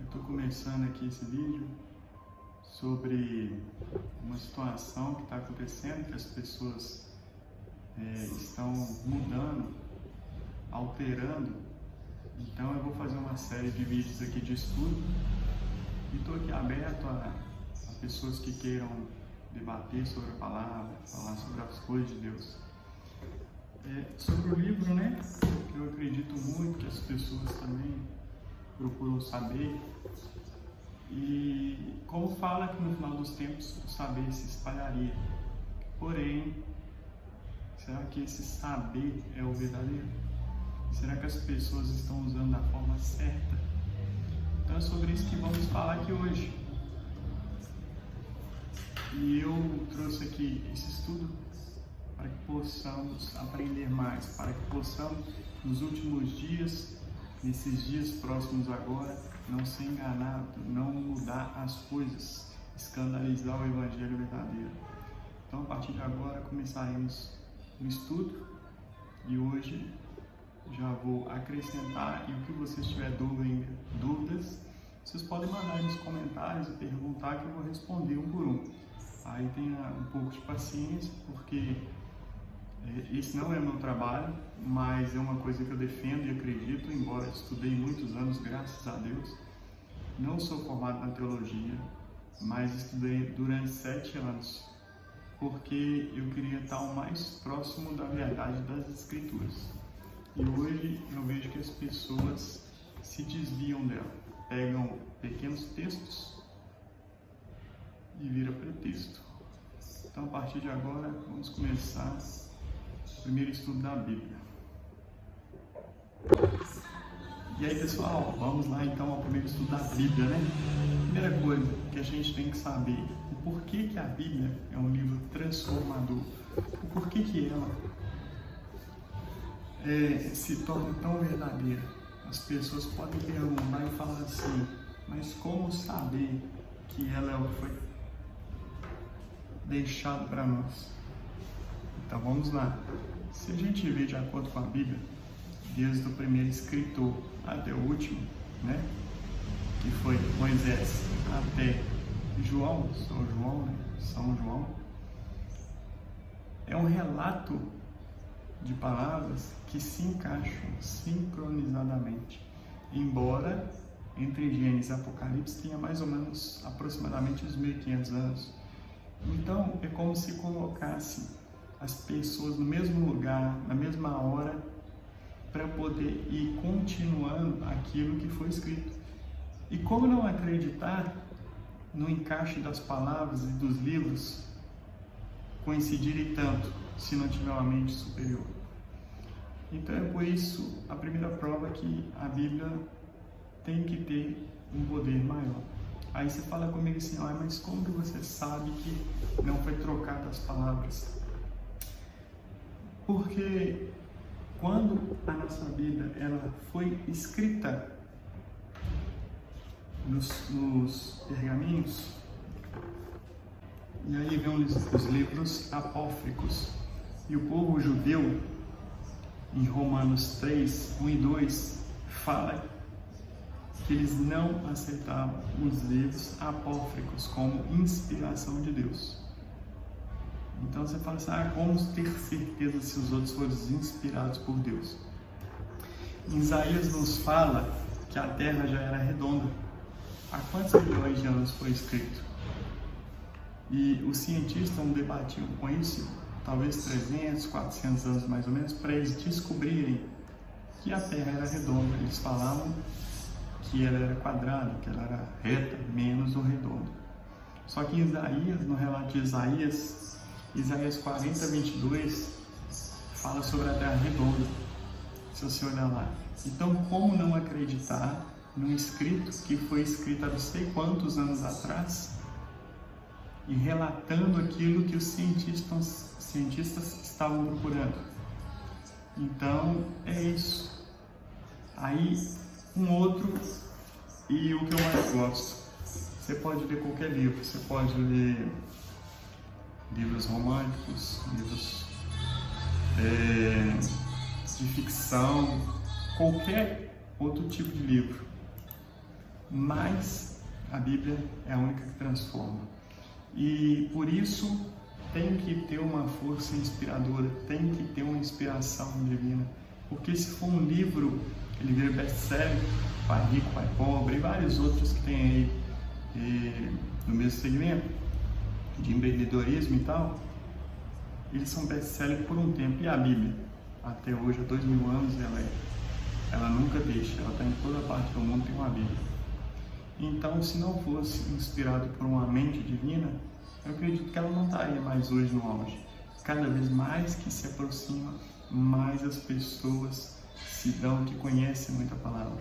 Estou começando aqui esse vídeo sobre uma situação que está acontecendo, que as pessoas estão mudando, alterando. Então eu vou fazer uma série de vídeos aqui de estudo e estou aqui aberto a pessoas que queiram debater sobre a palavra, falar sobre as coisas de Deus. Sobre o livro, né, que eu acredito muito que as pessoas também procuram saber, e como fala que no final dos tempos o saber se espalharia. Porém, será que esse saber é o verdadeiro? Será que as pessoas estão usando da forma certa? Então é sobre isso que vamos falar aqui hoje. E eu trouxe aqui esse estudo para que possamos aprender mais, para que possamos, nos últimos dias, nesses dias próximos agora, não ser enganado, não mudar as coisas, escandalizar o Evangelho verdadeiro. Então, a partir de agora, começaremos o estudo e hoje já vou acrescentar, e o que vocês tiverem dúvidas, vocês podem mandar aí nos comentários e perguntar que eu vou responder um por um. Aí tenha um pouco de paciência, porque esse não é meu trabalho, mas é uma coisa que eu defendo e acredito, embora estudei muitos anos, graças a Deus. Não sou formado na teologia, mas estudei durante 7 anos, porque eu queria estar o mais próximo da verdade das Escrituras. E hoje eu vejo que as pessoas se desviam dela, pegam pequenos textos e vira pretexto. Então, a partir de agora, vamos começar o primeiro estudo da Bíblia. E aí, pessoal, vamos lá então ao primeiro estudo da Bíblia, né? Primeira coisa que a gente tem que saber, o porquê que a Bíblia é um livro transformador, o porquê que ela se torna tão verdadeira. As pessoas podem perguntar e falar assim, mas como saber que ela é o que foi deixado para nós? Então vamos lá. Se a gente vê de acordo com a Bíblia, desde o primeiro escritor até o último, né, que foi Moisés, até João, São João, é um relato de palavras que se encaixam sincronizadamente, embora entre Gênesis e Apocalipse tenha mais ou menos aproximadamente uns 1500 anos. Então é como se colocasse as pessoas no mesmo lugar, na mesma hora, para poder ir continuando aquilo que foi escrito. E como não acreditar no encaixe das palavras e dos livros coincidirem tanto, se não tiver uma mente superior? Então é por isso a primeira prova que a Bíblia tem que ter um poder maior. Aí você fala comigo assim, mas como que você sabe que não foi trocada as palavras? Porque quando a nossa Bíblia ela foi escrita nos pergaminhos, e aí vem os livros apócrifos, e o povo judeu, em Romanos 3, 1 e 2, fala que eles não aceitavam os livros apócrifos como inspiração de Deus. Então você fala assim, como ter certeza se os outros foram inspirados por Deus? Isaías nos fala que a terra já era redonda. Há quantos milhões de anos foi escrito? E os cientistas não debatiam com isso, talvez 300, 400 anos mais ou menos, para eles descobrirem que a terra era redonda. Eles falavam que ela era quadrada, que ela era reta, menos o redondo. Só que Isaías, no relato de Isaías 40, 22, fala sobre a terra redonda, se você olhar lá. Então, como não acreditar num escrito que foi escrito há não sei quantos anos atrás e relatando aquilo que os cientistas estavam procurando? Então, é isso. Aí, um outro, e o que eu mais gosto, você pode ler qualquer livro, você pode ler livros românticos, livros de ficção, qualquer outro tipo de livro. mas a Bíblia é a única que transforma. E por isso tem que ter uma força inspiradora, tem que ter uma inspiração divina. Porque se for um livro, ele vira best-seller, Pai Rico, Pai Pobre e vários outros que tem aí no mesmo segmento de empreendedorismo e tal, eles são best-seller por um tempo. E a Bíblia, até hoje, há 2000 anos, ela nunca deixa, ela está em toda parte do mundo, tem uma Bíblia. Então, se não fosse inspirado por uma mente divina, eu acredito que ela não estaria mais hoje no auge. Cada vez mais que se aproxima, mais as pessoas se dão que conhecem muita palavra.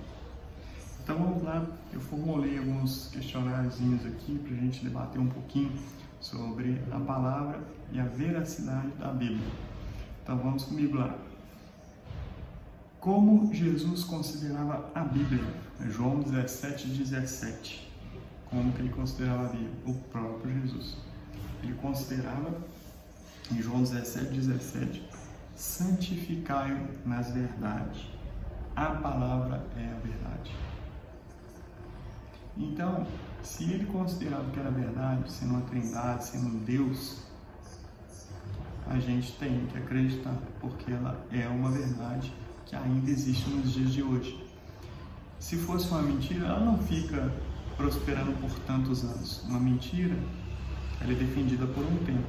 Então vamos lá, eu formulei alguns questionáriozinhos aqui para a gente debater um pouquinho sobre a palavra e a veracidade da Bíblia. Então vamos comigo lá. Como Jesus considerava a Bíblia? João 17:17. Como que ele considerava a Bíblia? O próprio Jesus. Ele considerava, em João 17:17, santificai-o nas verdades. A palavra é a verdade. Então, se ele considerava que era verdade, sendo uma trindade, sendo um Deus, a gente tem que acreditar, porque ela é uma verdade que ainda existe nos dias de hoje. Se fosse uma mentira, ela não fica prosperando por tantos anos. Uma mentira, ela é defendida por um tempo,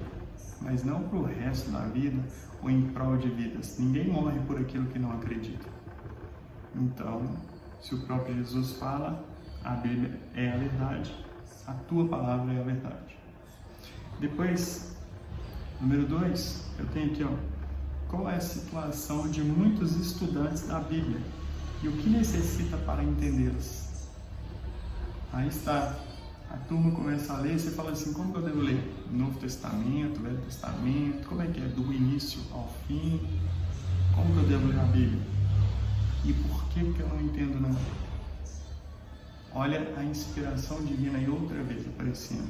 mas não para o resto da vida ou em prol de vidas. Ninguém morre por aquilo que não acredita. Então, se o próprio Jesus fala, a Bíblia é a verdade, a tua palavra é a verdade. Depois, número 2, eu tenho aqui, qual é a situação de muitos estudantes da Bíblia e o que necessita para entendê-las? Aí está, a turma começa a ler e você fala assim, como que eu devo ler? Novo Testamento, Velho Testamento, como é que é? Do início ao fim? Como que eu devo ler a Bíblia? E por que eu não entendo nada? Olha a inspiração divina aí outra vez aparecendo.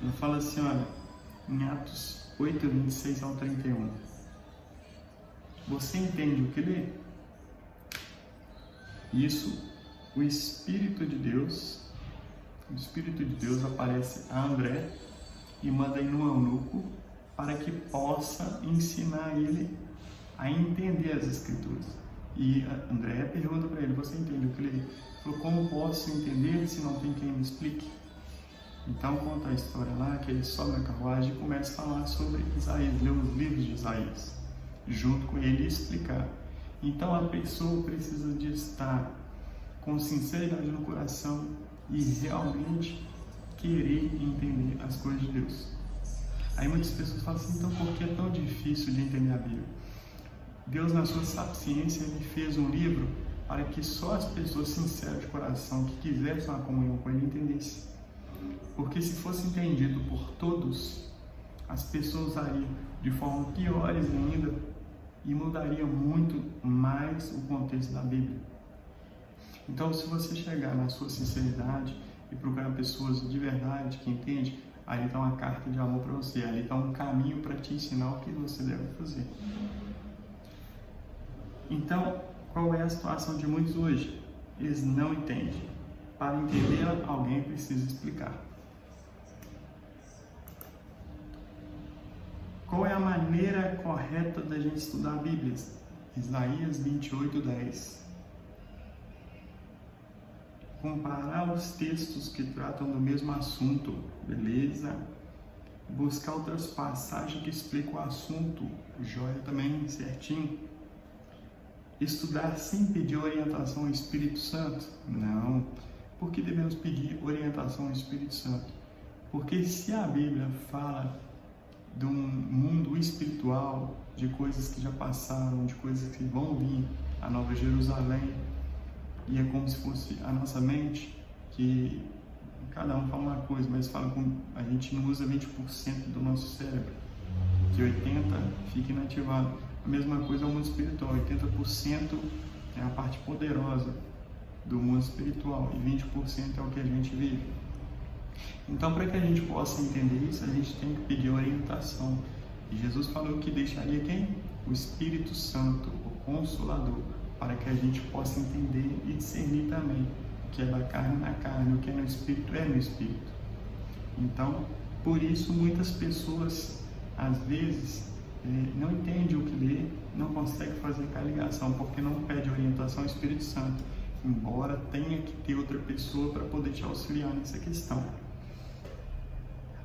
Ela fala assim, olha, em Atos 8:26 ao 31. Você entende o que lê? Isso, o Espírito de Deus aparece a André e manda ir no eunuco para que possa ensinar ele a entender as Escrituras. E André pergunta para ele, você entende o que lê? Ele falou, como posso entender se não tem quem me explique? Então conta a história lá, que ele sobe na carruagem e começa a falar sobre Isaías, ler os livros de Isaías, junto com ele e explicar. Então a pessoa precisa de estar com sinceridade no coração e realmente querer entender as coisas de Deus. Aí muitas pessoas falam assim, então por que é tão difícil de entender a Bíblia? Deus, na sua sapiência, ele fez um livro para que só as pessoas sinceras de coração que quisessem uma comunhão com ele entendessem. Porque se fosse entendido por todos, as pessoas usariam de forma piores ainda e mudaria muito mais o contexto da Bíblia. Então, se você chegar na sua sinceridade e procurar pessoas de verdade que entendem, ali está uma carta de amor para você, ali está um caminho para te ensinar o que você deve fazer. Então, qual é a situação de muitos hoje? Eles não entendem. Para entender, alguém precisa explicar. Qual é a maneira correta da gente estudar a Bíblia? Isaías 28:10. Comparar os textos que tratam do mesmo assunto, beleza? Buscar outras passagens que explicam o assunto, joia também, certinho. Estudar sem pedir orientação ao Espírito Santo? Não. Por que devemos pedir orientação ao Espírito Santo? Porque se a Bíblia fala de um mundo espiritual, de coisas que já passaram, de coisas que vão vir, a Nova Jerusalém, e é como se fosse a nossa mente, que cada um fala uma coisa, mas fala com a gente não usa 20% do nosso cérebro, que 80% fica inativado. A mesma coisa é o mundo espiritual, 80% é a parte poderosa do mundo espiritual e 20% é o que a gente vive. Então, para que a gente possa entender isso, a gente tem que pedir orientação. E Jesus falou que deixaria quem? O Espírito Santo, o Consolador, para que a gente possa entender e discernir também o que é da carne na carne, o que é no espírito é no espírito. Então, por isso muitas pessoas às vezes não entendem o que lê, não conseguem fazer aquela ligação, porque não pede orientação ao Espírito Santo, embora tenha que ter outra pessoa para poder te auxiliar nessa questão.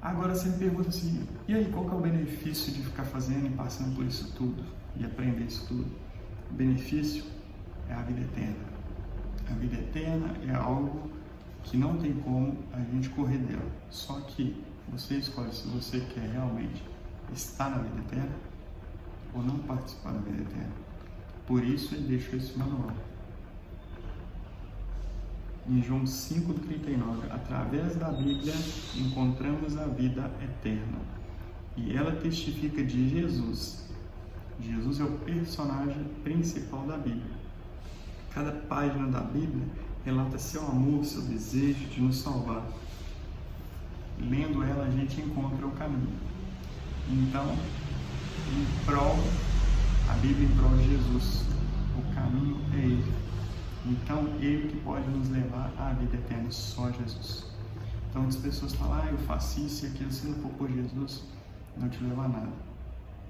Agora você me pergunta assim, e aí, qual que é o benefício de ficar fazendo e passando por isso tudo e aprender isso tudo? O benefício é a vida eterna. A vida eterna é algo que não tem como a gente correr dela. Só que você escolhe se você quer realmente estar na vida eterna ou não participar da vida eterna. Por isso ele deixou esse manual. Em João 5,39, através da Bíblia encontramos a vida eterna. E ela testifica de Jesus. Jesus é o personagem principal da Bíblia. Cada página da Bíblia relata seu amor, seu desejo de nos salvar. Lendo ela, a gente encontra o caminho. Então, a Bíblia em prol de Jesus. O caminho é Ele. Então, Ele que pode nos levar à vida eterna, só Jesus. Então, as pessoas falam, eu faço isso e aquilo, se não for por Jesus, não te leva a nada.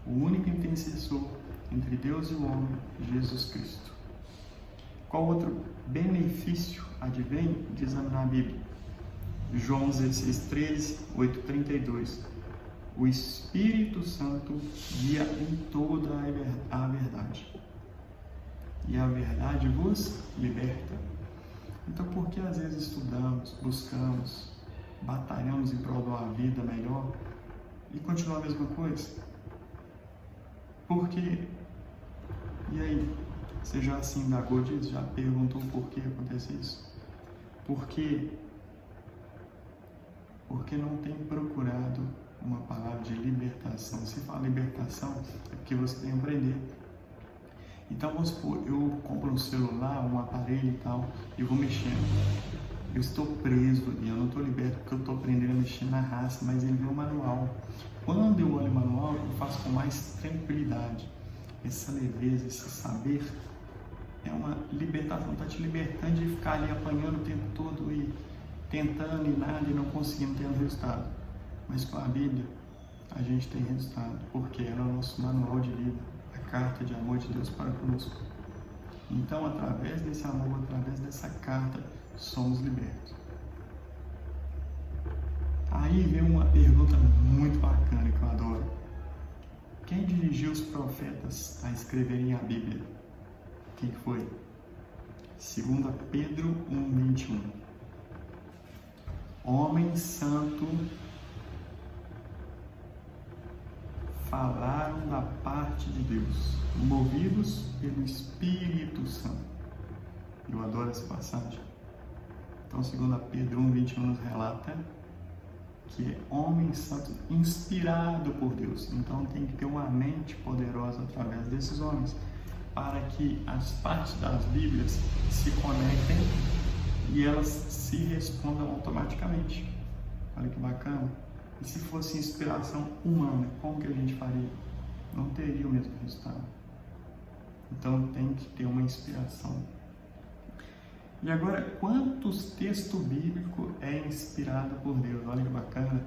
O único intercessor entre Deus e o homem, Jesus Cristo. Qual outro benefício advém de examinar a Bíblia? João 16,13, 8,32. O Espírito Santo guia em toda a verdade. E a verdade vos liberta. Então, por que às vezes estudamos, buscamos, batalhamos em prol de uma vida melhor e continua a mesma coisa? Por quê? E aí, você já se indagou disso? Já perguntou por que acontece isso? Porque não tem procurado uma palavra de libertação. Se fala libertação, é porque você tem que aprender. Então, vamos supor, eu compro um celular, um aparelho e tal, e vou mexendo. Eu estou preso ali, eu não estou liberto porque eu estou aprendendo a mexer na raça, mas ele vê o manual. Quando eu olho o manual, eu faço com mais tranquilidade. Essa leveza, esse saber, é uma libertação, está te libertando de ficar ali apanhando o tempo todo e tentando e nada e não conseguindo ter um resultado. Mas com a Bíblia, a gente tem resultado, porque ela é o nosso manual de vida. Carta de amor de Deus para conosco. Então, através desse amor, através dessa carta, somos libertos. Aí vem uma pergunta muito bacana que eu adoro. Quem dirigiu os profetas a escreverem a Bíblia? Quem foi? 2 Pedro 1,21. Homem santo falaram da parte de Deus, movidos pelo Espírito Santo. Eu adoro essa passagem. Então, 2 Pedro 1,21 nos relata que é homem santo inspirado por Deus. Então, tem que ter uma mente poderosa através desses homens, para que as partes das Bíblias se conectem e elas se respondam automaticamente. Olha que bacana. E se fosse inspiração humana, como que a gente faria? Não teria o mesmo resultado. Então tem que ter uma inspiração. E agora, quantos textos bíblicos é inspirado por Deus? Olha que bacana.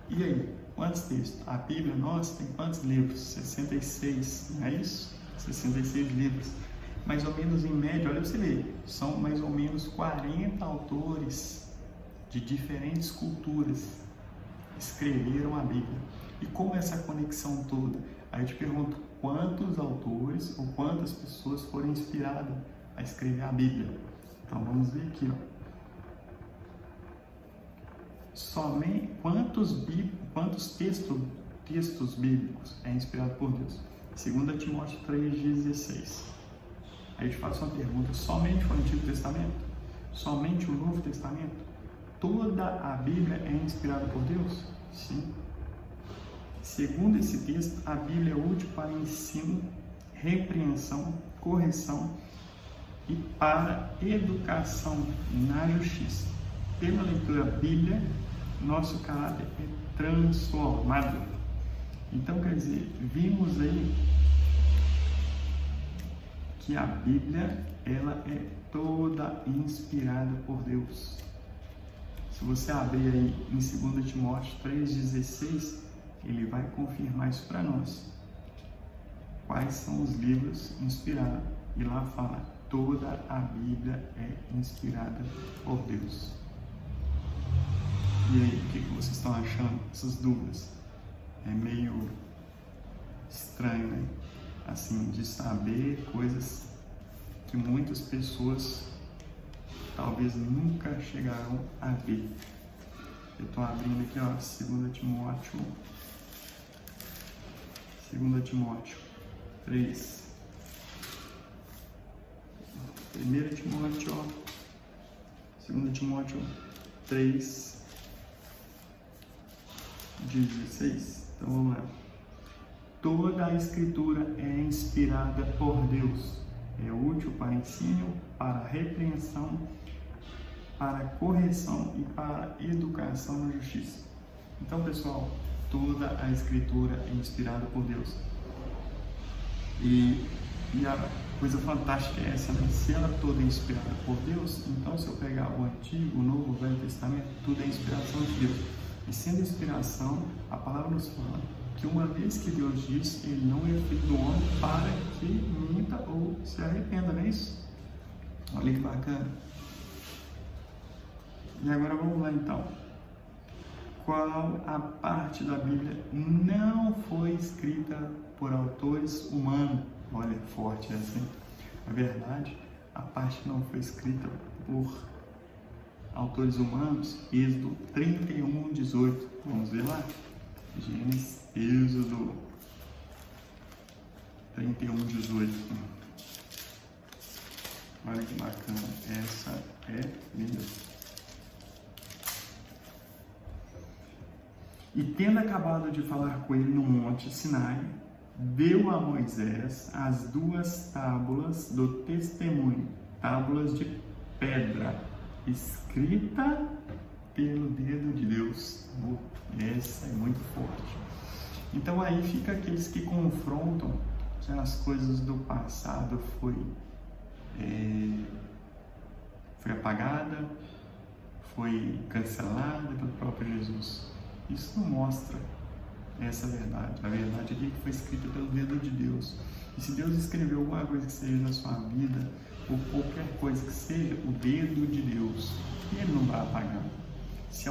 E aí, quantos textos? A Bíblia nossa tem quantos livros? 66, não é isso? 66 livros. Mais ou menos em média, olha para você ver, são mais ou menos 40 autores de diferentes culturas escreveram a Bíblia. E como essa conexão toda? Aí eu te pergunto, quantos autores ou quantas pessoas foram inspiradas a escrever a Bíblia? Então vamos ver aqui, ó. Somente quantos textos bíblicos é inspirado por Deus? 2 Timóteo 3,16. Aí eu te faço uma pergunta, somente o Antigo Testamento? Somente o Novo Testamento? Toda a Bíblia é inspirada por Deus? Sim. Segundo esse texto, a Bíblia é útil para ensino, repreensão, correção e para educação na justiça. Pela leitura da Bíblia, nosso caráter é transformado. Então, quer dizer, vimos aí que que a Bíblia, ela é toda inspirada por Deus. Se você abrir aí em 2 Timóteo 3,16, ele vai confirmar isso para nós. Quais são os livros inspirados? E lá fala, toda a Bíblia é inspirada por Deus. E aí, o que vocês estão achando? Essas dúvidas? É meio estranho, né? Assim, de saber coisas que muitas pessoas talvez nunca chegarão a ver. Eu estou abrindo aqui, ó, 2 Timóteo 3. 1 Timóteo, ó, 2 Timóteo 3, 16. Então vamos lá. Toda a Escritura é inspirada por Deus. É útil para ensino, para repreensão, para correção e para educação na justiça. Então, pessoal, toda a Escritura é inspirada por Deus. E a coisa fantástica é essa, né? Se ela toda é inspirada por Deus, então se eu pegar o Antigo, o Novo, o Velho Testamento, tudo é inspiração de Deus. E sendo inspiração, a palavra nos fala que uma vez que Deus diz, Ele não é filho do homem para que minta ou se arrependa, não é isso? Olha que bacana. E agora vamos lá então. Qual a parte da Bíblia não foi escrita por autores humanos? Olha, forte essa, hein? Na verdade, a parte que não foi escrita por autores humanos, Êxodo 31, 18. Vamos ver lá? Gênesis, Êxodo 31, 18. Olha que bacana. Essa é linda. E tendo acabado de falar com ele no monte Sinai, deu a Moisés as 2 tábuas do testemunho, tábuas de pedra, escrita pelo dedo de Deus. Essa é muito forte. Então aí fica aqueles que confrontam que as coisas do passado foi apagada, foi cancelada pelo próprio Jesus. Isso não mostra essa verdade. A verdade aqui foi escrita pelo dedo de Deus. E se Deus escreveu alguma coisa que seja na sua vida, ou qualquer coisa que seja, o dedo de Deus, Ele não vai apagar. Se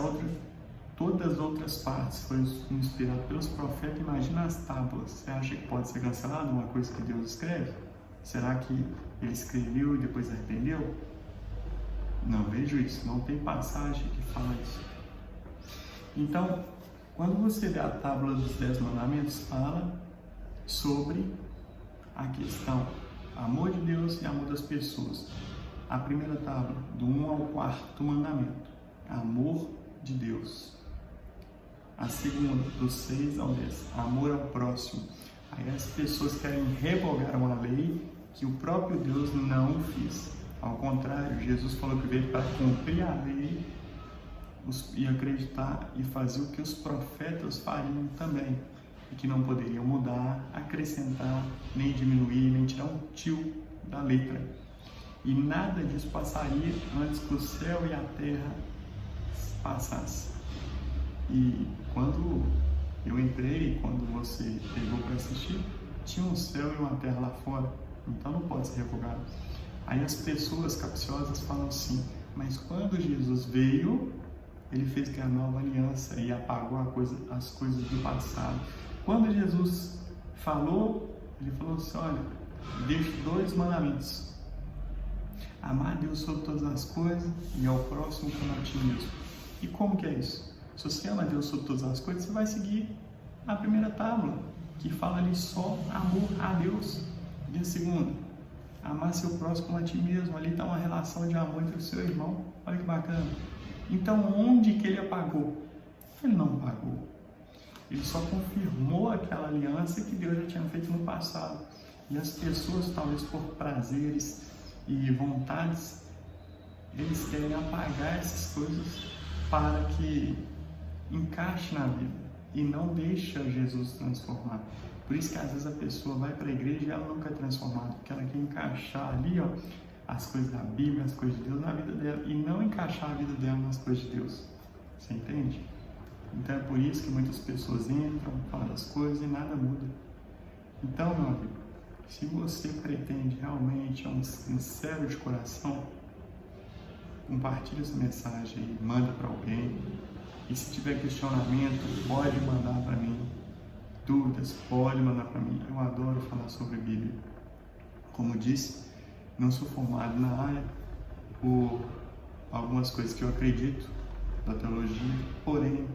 todas as outras partes foram inspiradas pelos profetas, imagina as tábuas. Você acha que pode ser cancelado uma coisa que Deus escreve? Será que Ele escreveu e depois arrependeu? Não vejo isso. Não tem passagem que fala isso. Então, quando você vê a tábua dos 10 mandamentos, fala sobre a questão amor de Deus e amor das pessoas. A primeira tábua, do 1 ao 4º mandamento, amor de Deus. A segunda, do 6 ao 10, amor ao próximo. Aí as pessoas querem revogar uma lei que o próprio Deus não fez. Ao contrário, Jesus falou que veio para cumprir a lei e acreditar e fazer o que os profetas fariam também, e que não poderiam mudar, acrescentar, nem diminuir, nem tirar um tio da letra. E nada disso passaria antes que o céu e a terra passassem. E quando eu entrei, quando você pegou para assistir, tinha um céu e uma terra lá fora, então não pode ser revogado. Aí as pessoas capciosas falam assim, mas quando Jesus veio, Ele fez que a nova aliança e apagou as coisas do passado. Quando Jesus falou, Ele falou assim, olha, deixo 2 mandamentos. Amar a Deus sobre todas as coisas e ao próximo como a ti mesmo. E como que é isso? Se você ama a Deus sobre todas as coisas, você vai seguir a primeira tábua, que fala ali só amor a Deus. E a segunda, amar seu próximo como a ti mesmo. Ali está uma relação de amor entre o seu irmão. Olha que bacana. Então, onde que Ele apagou? Ele não apagou. Ele só confirmou aquela aliança que Deus já tinha feito no passado. E as pessoas, talvez por prazeres e vontades, eles querem apagar essas coisas para que encaixe na vida e não deixa Jesus transformar. Por isso que às vezes a pessoa vai para a igreja e ela não quer transformar, porque ela quer encaixar ali, ó, as coisas da Bíblia, as coisas de Deus na vida dela e não encaixar a vida dela nas coisas de Deus. Você entende? Então é por isso que muitas pessoas entram, falam das coisas e nada muda. Então, meu amigo, se você pretende realmente, é um sincero de coração, compartilha essa mensagem aí, manda para alguém. E se tiver questionamento, pode mandar para mim. Dúvidas, pode mandar para mim. Eu adoro falar sobre Bíblia. Como disse, não sou formado na área por algumas coisas que eu acredito da teologia, porém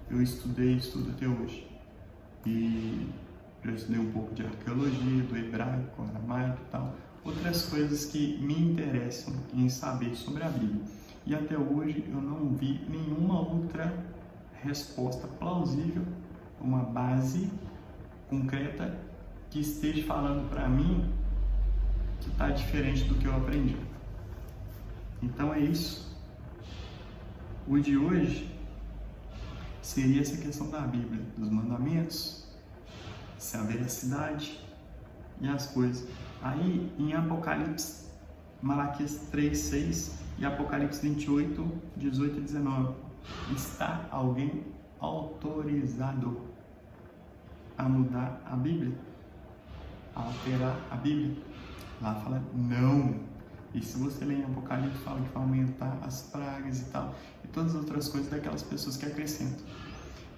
eu estudo até hoje. E já estudei um pouco de arqueologia, do hebraico, aramaico e tal, outras coisas que me interessam em saber sobre a Bíblia. E até hoje eu não vi nenhuma outra resposta plausível, uma base concreta que esteja falando para mim que está diferente do que eu aprendi. Então é isso. O de hoje seria essa questão da Bíblia, dos mandamentos, se a veracidade e as coisas. Aí em Apocalipse, Malaquias 3, 6 e Apocalipse 28, 18 e 19, está alguém autorizado a mudar a Bíblia? A alterar a Bíblia? Lá fala não. E se você ler em Apocalipse, fala que vai aumentar as pragas e tal, e todas as outras coisas daquelas pessoas que acrescentam.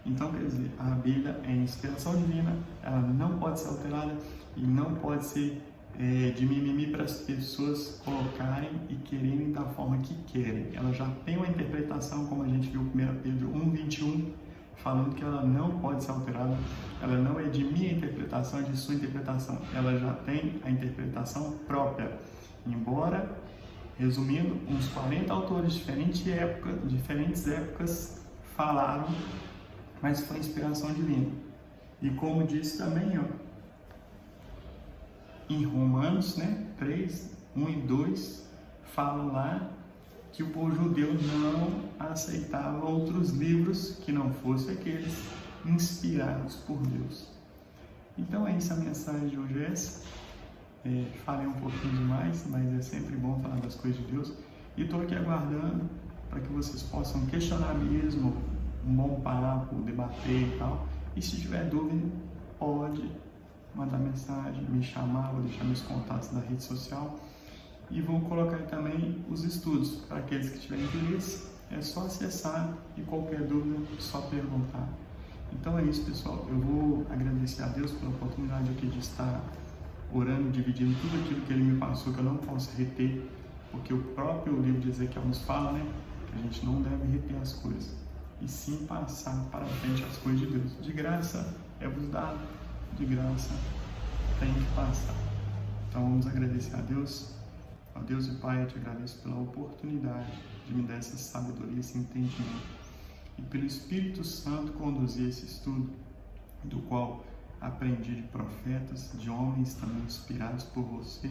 Então, quer dizer, a Bíblia é inspiração divina, ela não pode ser alterada e não pode ser de mimimi para as pessoas colocarem e quererem da forma que querem. Ela já tem uma interpretação, como a gente viu em 1 Pedro 1:21, falando que ela não pode ser alterada, ela não é de minha interpretação, é de sua interpretação, ela já tem a interpretação própria. Embora, resumindo, uns 40 autores de diferentes épocas falaram, mas foi inspiração divina. E como disse também, ó, em Romanos, 3, 1 e 2, fala lá que o povo judeu não aceitava outros livros que não fossem aqueles inspirados por Deus. Então é isso, a mensagem de hoje é essa. Falei um pouquinho demais, mas é sempre bom falar das coisas de Deus. E estou aqui aguardando para que vocês possam questionar mesmo, um bom papo, debater e tal. E se tiver dúvida, pode mandar mensagem, me chamar, vou deixar meus contatos na rede social. E vou colocar aí também os estudos, para aqueles que tiverem interesse, é só acessar e qualquer dúvida, só perguntar. Então é isso, pessoal. Eu vou agradecer a Deus pela oportunidade aqui de estar orando, dividindo tudo aquilo que Ele me passou, que eu não posso reter, porque o próprio livro de Ezequiel nos fala, que a gente não deve reter as coisas, e sim passar para frente as coisas de Deus. De graça é vos dado, de graça tem que passar. Então vamos agradecer a Deus. Ó Deus e Pai, eu te agradeço pela oportunidade de me dar essa sabedoria, esse entendimento, e pelo Espírito Santo conduzir esse estudo, do qual aprendi de profetas, de homens também inspirados por você,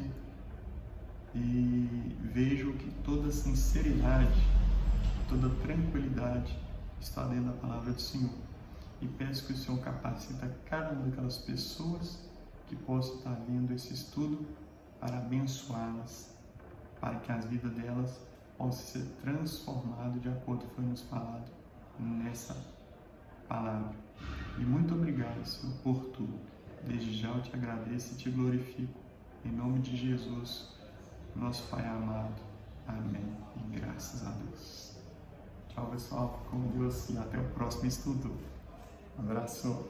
e vejo que toda sinceridade, toda tranquilidade está dentro da palavra do Senhor. E peço que o Senhor capacite cada uma daquelas pessoas que possam estar vendo esse estudo para abençoá-las, para que as vidas delas possam ser transformadas de acordo com o que foi nos falado nessa palavra. E muito obrigado, Senhor, por tudo. Desde já eu te agradeço e te glorifico. Em nome de Jesus, nosso Pai amado. Amém. E graças a Deus. Tchau, pessoal. Com Deus e até o próximo estudo. Um abraço.